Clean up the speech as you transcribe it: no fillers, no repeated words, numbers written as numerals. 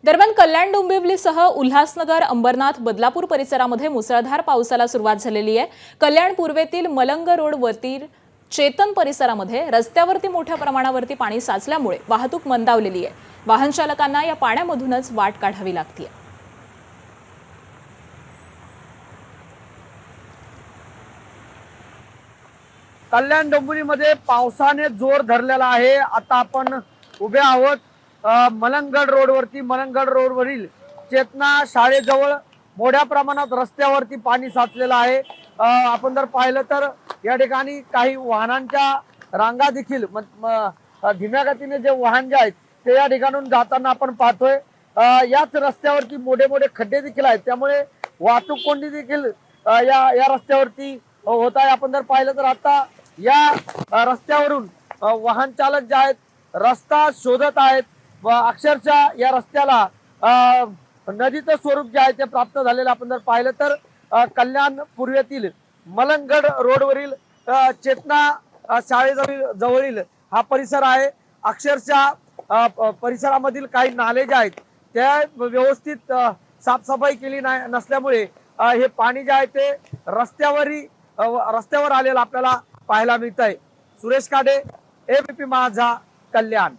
दरम्यान कल्याण डोंबिवलीसह उल्हासनगर, अंबरनाथ, बदलापूर परिसरामध्ये मुसळधार पावसाला सुरुवात झालेली आहे। कल्याण पूर्वेतील मलंग रोडवरील चेतन परिसरामध्ये रस्त्यावरती मोठ्या प्रमाणावरती पाणी साचल्यामुळे वाहतूक मंदावलेली आहे। वाहन चालकांना या पाण्यामधूनच वाट काढावी लागते। कल्याण डोंबिवलीमध्ये पावसाने जोर धरलेला आहे। आता आपण उभे आहोत मलंगगड रोडवरील चेतना शाळेजवळ मोठ्या प्रमाणात रस्त्यावरती पाणी साचलेलं आहे। आपण जर पाहिलं तर या ठिकाणी काही वाहनांच्या रांगा देखील धीम्या गतीने जे वाहन जे आहेत ते या ठिकाणून जाताना आपण पाहतोय। याच रस्त्यावरती मोठे मोठे खड्डे देखील आहेत, त्यामुळे वाहतूक कोंडी देखील या रस्त्यावरती होत आहे। आपण जर पाहिलं तर आता या रस्त्यावरून वाहन चालक जे आहेत रस्ता शोधत आहेत व अक्षरशः या रस्त्याला नदीचं स्वरूप जे आहे ते प्राप्त झालेलं आपण जर पाहिलं तर कल्याण पूर्वेतील मलंगगड रोडवरील चेतना शाळेजवळील हा परिसर आहे। अक्षरशः परिसरामधील काही नाले जे आहेत त्या व्यवस्थित साफसफाई केली नसल्यामुळे हे पाणी जे आहे ते रस्त्यावर आलेलं आपल्याला पाहायला मिळत आहे। सुरेश काडे, एबीपी माझा, कल्याण।